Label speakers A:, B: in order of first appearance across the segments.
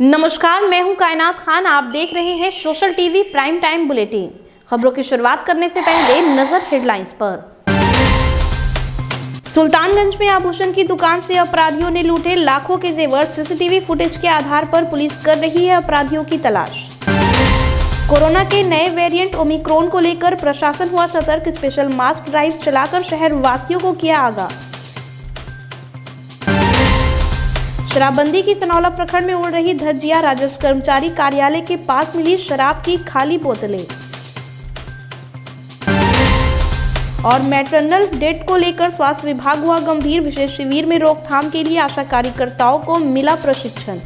A: नमस्कार, मैं हूं कायनात खान। आप देख रहे हैं social TV prime time bulletin. खबरों की शुरुआत करने से पहले नजर हेडलाइंस पर। सुल्तानगंज में आभूषण की दुकान से अपराधियों ने लूटे लाखों के जेवर। सीसीटीवी फुटेज के आधार पर पुलिस कर रही है अपराधियों की तलाश। कोरोना के नए वेरिएंट ओमिक्रॉन को लेकर प्रशासन हुआ सतर्क। स्पेशल मास्क ड्राइव चलाकर शहर वासियों को किया आगाह। शराबबंदी की सनौला प्रखंड में उड़ रही धज्जियां। राजस्व कर्मचारी कार्यालय के पास मिली शराब की खाली बोतलें। और मैटरनल डेट को लेकर स्वास्थ्य विभाग हुआ गंभीर। विशेष शिविर में रोकथाम के लिए आशा कार्यकर्ताओं को मिला प्रशिक्षण।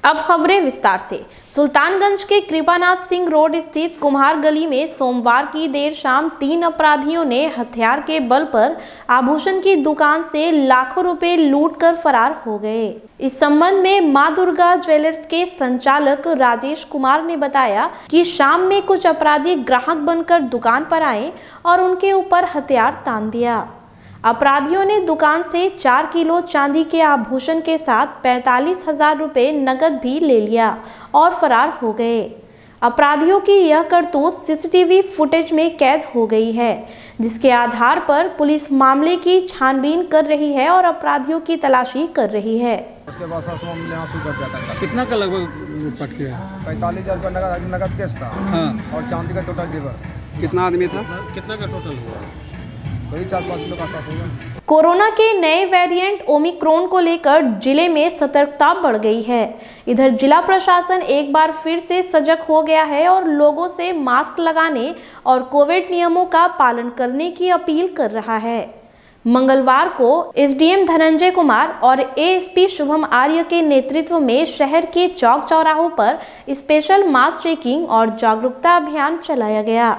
A: अब खबरें विस्तार से। सुल्तानगंज के कृपानाथ सिंह रोड स्थित कुम्हार गली में सोमवार की देर शाम 3 अपराधियों ने हथियार के बल पर आभूषण की दुकान से लाखों रुपए लूटकर फरार हो गए। इस संबंध में मां दुर्गा ज्वेलर्स के संचालक राजेश कुमार ने बताया कि शाम में कुछ अपराधी ग्राहक बनकर दुकान पर आए और उनके ऊपर हथियार तान दिया। अपराधियों ने दुकान से 4 किलो चांदी के आभूषण के साथ 45,000 रुपए नकद भी ले लिया और फरार हो गए। अपराधियों की यह करतूत सीसीटीवी फुटेज में कैद हो गई है, जिसके आधार पर पुलिस मामले की छानबीन कर रही है और अपराधियों की तलाशी कर रही है।
B: उसके बाद
C: कितना का लगभग पट गया?
B: 45,000 रुपये नकद केस था।
C: हाँ।
B: और चांदी का टोटल जेवर।
C: कितना आदमी था?
B: कितना का टोटल हुआ? वही 4-5 किलो का आसपास होगा।
A: कोरोना के नए वेरिएंट ओमिक्रॉन को लेकर जिले में सतर्कता बढ़ गई है। इधर जिला प्रशासन एक बार फिर से सजग हो गया है और लोगों से मास्क लगाने और कोविड नियमों का पालन करने की अपील कर रहा है। मंगलवार को एसडीएम धनंजय कुमार और एएसपी शुभम आर्य के नेतृत्व में शहर के चौक चौराहों पर स्पेशल मास चेकिंग और जागरूकता अभियान चलाया गया।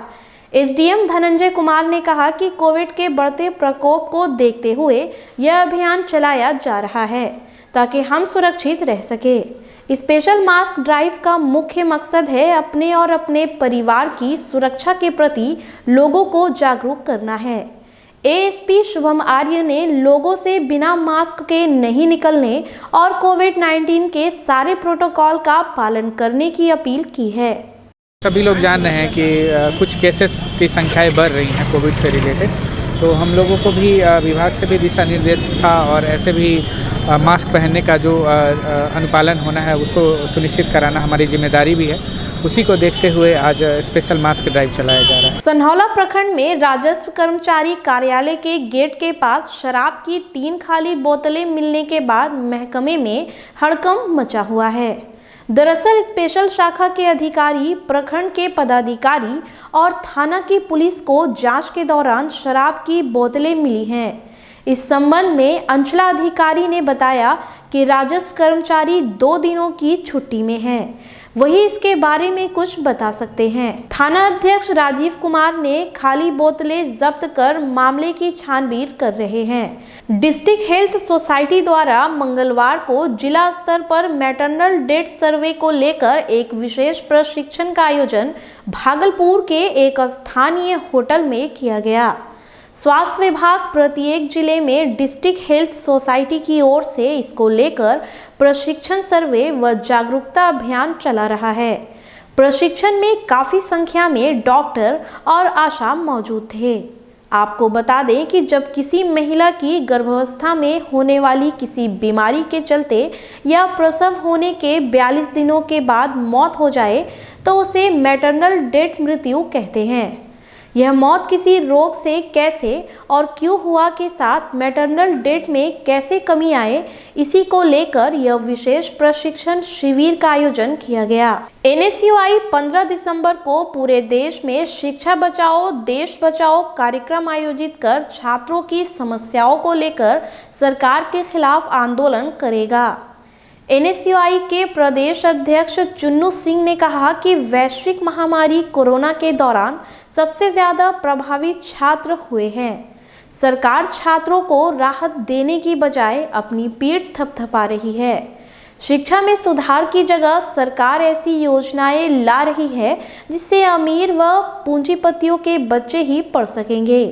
A: एसडीएम धनंजय कुमार ने कहा कि कोविड के बढ़ते प्रकोप को देखते हुए यह अभियान चलाया जा रहा है ताकि हम सुरक्षित रह सके। स्पेशल मास्क ड्राइव का मुख्य मकसद है अपने और अपने परिवार की सुरक्षा के प्रति लोगों को जागरूक करना है। एएसपी शुभम आर्य ने लोगों से बिना मास्क के नहीं निकलने और कोविड-19 के सारे प्रोटोकॉल का पालन करने की अपील की है।
D: सभी लोग जान रहे हैं कि कुछ केसेस की संख्याएं बढ़ रही हैं कोविड से रिलेटेड, तो हम लोगों को भी विभाग से भी दिशा निर्देश था और ऐसे भी मास्क पहनने का जो अनुपालन होना है उसको सुनिश्चित कराना हमारी जिम्मेदारी भी है। उसी को देखते हुए आज स्पेशल मास्क ड्राइव चलाया जा रहा है।
A: सनहौला प्रखंड में राजस्व कर्मचारी कार्यालय के गेट के पास शराब की 3 खाली बोतलें मिलने के बाद महकमे में हड़कंप मचा हुआ है। दरअसल स्पेशल शाखा के अधिकारी, प्रखंड के पदाधिकारी और थाना की पुलिस को जांच के दौरान शराब की बोतलें मिली हैं। इस संबंध में अंचलाधिकारी ने बताया कि राजस्व कर्मचारी 2 दिनों की छुट्टी में हैं। वही इसके बारे में कुछ बता सकते हैं। थाना अध्यक्ष राजीव कुमार ने खाली बोतलें जब्त कर मामले की छानबीन कर रहे हैं। डिस्ट्रिक्ट हेल्थ सोसाइटी द्वारा मंगलवार को जिला स्तर पर मैटरनल डेट सर्वे को लेकर एक विशेष प्रशिक्षण का आयोजन भागलपुर के एक स्थानीय होटल में किया गया। स्वास्थ्य विभाग प्रत्येक जिले में डिस्ट्रिक्ट हेल्थ सोसाइटी की ओर से इसको लेकर प्रशिक्षण सर्वे व जागरूकता अभियान चला रहा है। प्रशिक्षण में काफी संख्या में डॉक्टर और आशा मौजूद थे। आपको बता दें कि जब किसी महिला की गर्भावस्था में होने वाली किसी बीमारी के चलते या प्रसव होने के 42 दिनों के बाद मौत हो जाए तो उसे मैटरनल डेथ मृत्यु कहते हैं। यह मौत किसी रोग से कैसे और क्यों हुआ के साथ मैटरनल डेट में कैसे कमी आए, इसी को लेकर यह विशेष प्रशिक्षण शिविर का आयोजन किया गया। एनएसयूआई 15 दिसंबर को पूरे देश में शिक्षा बचाओ देश बचाओ कार्यक्रम आयोजित कर छात्रों की समस्याओं को लेकर सरकार के खिलाफ आंदोलन करेगा। एनएसयूआई के प्रदेश अध्यक्ष चुन्नू सिंह ने कहा कि वैश्विक महामारी कोरोना के दौरान सबसे ज्यादा प्रभावित छात्र हुए हैं। सरकार छात्रों को राहत देने की बजाय अपनी पीठ थपथपा रही है। शिक्षा में सुधार की जगह सरकार ऐसी योजनाएं ला रही है जिससे अमीर व पूंजीपतियों के बच्चे ही पढ़ सकेंगे।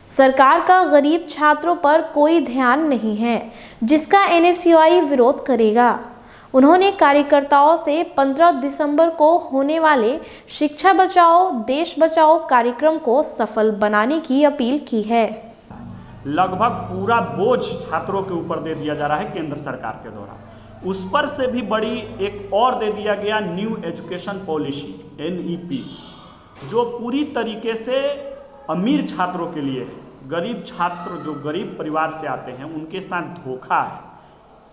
A: सरकार का गरीब छात्रों पर कोई ध्यान नहीं है, जिसका एनएसयूआई विरोध करेगा। उन्होंने कार्यकर्ताओं से 15 दिसंबर को होने वाले शिक्षा बचाओ देश बचाओ कार्यक्रम को सफल बनाने की अपील की है।
E: लगभग पूरा बोझ छात्रों के ऊपर दे दिया जा रहा है केंद्र सरकार के द्वारा। उस पर से भी बड़ी एक और दे दिया गया न्यू एजुकेशन पॉलिसी NEP, जो पूरी तरीके से अमीर छात्रों के लिए है। गरीब छात्र जो गरीब परिवार से आते हैं उनके साथ धोखा है।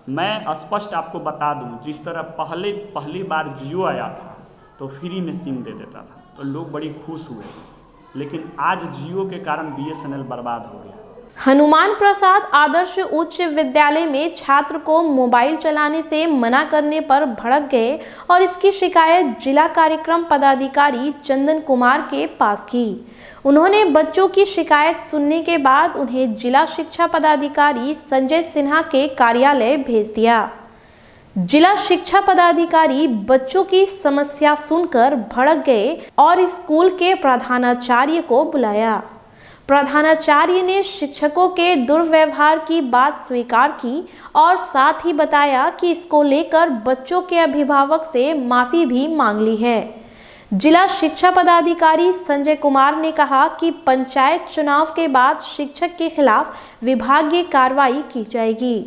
E: मैं स्पष्ट आपको बता दूं, जिस तरह पहली बार जियो आया था तो फ्री में सिम दे देता था तो लोग बड़ी खुश हुए थे, लेकिन आज जियो के कारण BSNL बर्बाद हो गया।
A: हनुमान प्रसाद आदर्श उच्च विद्यालय में छात्र को मोबाइल चलाने से मना करने पर भड़क गए और इसकी शिकायत जिला कार्यक्रम पदाधिकारी चंदन कुमार के पास की। उन्होंने बच्चों की शिकायत सुनने के बाद उन्हें जिला शिक्षा पदाधिकारी संजय सिन्हा के कार्यालय भेज दिया। जिला शिक्षा पदाधिकारी बच्चों की समस्या सुनकर भड़क गए और स्कूल के प्रधानाचार्य को बुलाया। प्रधानाचार्य ने शिक्षकों के दुर्व्यवहार की बात स्वीकार की और साथ ही बताया कि इसको लेकर बच्चों के अभिभावक से माफी भी मांग ली है। जिला शिक्षा पदाधिकारी संजय कुमार ने कहा कि पंचायत चुनाव के बाद शिक्षक के खिलाफ विभागीय कार्रवाई की जाएगी।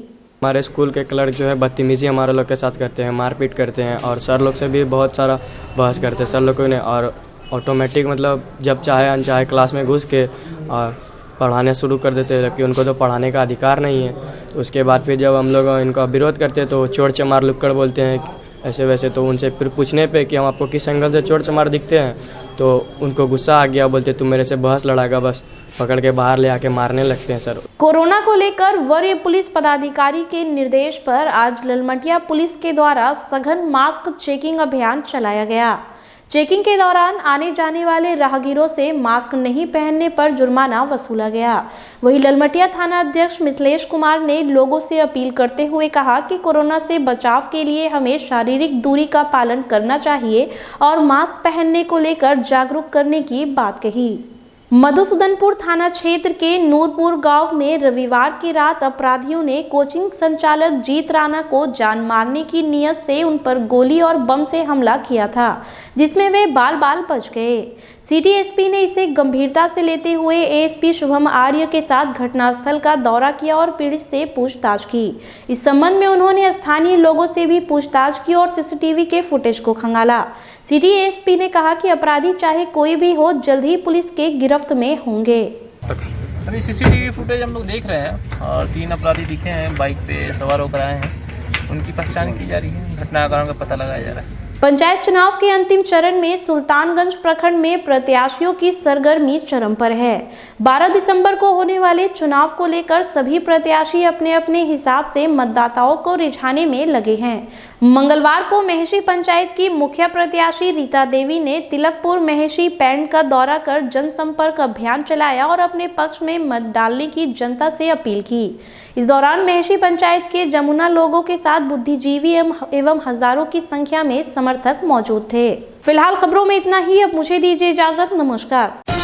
F: हमारे स्कूल के क्लर्क जो है बदतमीजी हमारे लोग के साथ करते हैं, मारपीट करते हैं और सर लोग से भी बहुत सारा बहस करते हैं सर लोगों ने। और ऑटोमेटिक मतलब जब चाहे अनचाहे क्लास में घुस के और पढ़ाने शुरू कर देते हैं, जबकि उनको तो पढ़ाने का अधिकार नहीं है। तो उसके बाद फिर जब हम लोग इनका विरोध करते हैं तो चोर चमार लुक्कड़ बोलते हैं ऐसे वैसे। तो उनसे फिर पूछने पे कि हम आपको किस एंगल से चोर चमार दिखते हैं, तो उनको गुस्सा आ गया, बोलते तुम मेरे से बहस लड़ाएगा, बस पकड़ के बाहर ले आके मारने लगते हैं सर।
A: कोरोना को लेकर वरीय पुलिस पदाधिकारी के निर्देश पर आज ललमटिया पुलिस के द्वारा सघन मास्क चेकिंग अभियान चलाया गया। चेकिंग के दौरान आने जाने वाले राहगीरों से मास्क नहीं पहनने पर जुर्माना वसूला गया। वहीं ललमटिया थाना अध्यक्ष मिथिलेश कुमार ने लोगों से अपील करते हुए कहा कि कोरोना से बचाव के लिए हमें शारीरिक दूरी का पालन करना चाहिए और मास्क पहनने को लेकर जागरूक करने की बात कही। मधुसूदनपुर थाना क्षेत्र के नूरपुर गांव में रविवार की रात अपराधियों ने कोचिंग संचालक जीत राणा को जान मारने की नीयत से उन पर गोली और बम से हमला किया था, जिसमें वे बाल बाल बच गए। सिटी एसपी ने इसे गंभीरता से लेते हुए एएसपी शुभम आर्य के साथ घटनास्थल का दौरा किया और पीड़ित से पूछताछ की। इस संबंध में उन्होंने स्थानीय लोगों से भी पूछताछ की और सीसीटीवी के फुटेज को खंगाला। सिटी एसपी ने कहा कि अपराधी चाहे कोई भी हो, जल्द ही पुलिस के गिरफ्त में होंगे।
G: अभी सीसीटीवी फुटेज हम लोग देख रहे हैं और 3 अपराधी दिखे हैं, बाइक पे सवार होकर आए हैं। उनकी पहचान की जा रही है, घटना का कारण का पता लगाया जा रहा है।
A: पंचायत चुनाव के अंतिम चरण में सुल्तानगंज प्रखंड में प्रत्याशियों की सरगर्मी चरम पर है। 12 दिसंबर को होने वाले चुनाव को लेकर सभी प्रत्याशी अपने अपने हिसाब से मतदाताओं को रिझाने में लगे हैं। मंगलवार को महेशी पंचायत की मुखिया प्रत्याशी रीता देवी ने तिलकपुर महेशी पैंट का दौरा कर जनसंपर्क अभियान चलाया और अपने पक्ष में मत डालने की जनता से अपील की। इस दौरान महेशी पंचायत के जमुना लोगों के साथ बुद्धिजीवी एवं हजारों की संख्या में समर्थक मौजूद थे। फिलहाल खबरों में इतना ही। अब मुझे दीजिए इजाजत। नमस्कार।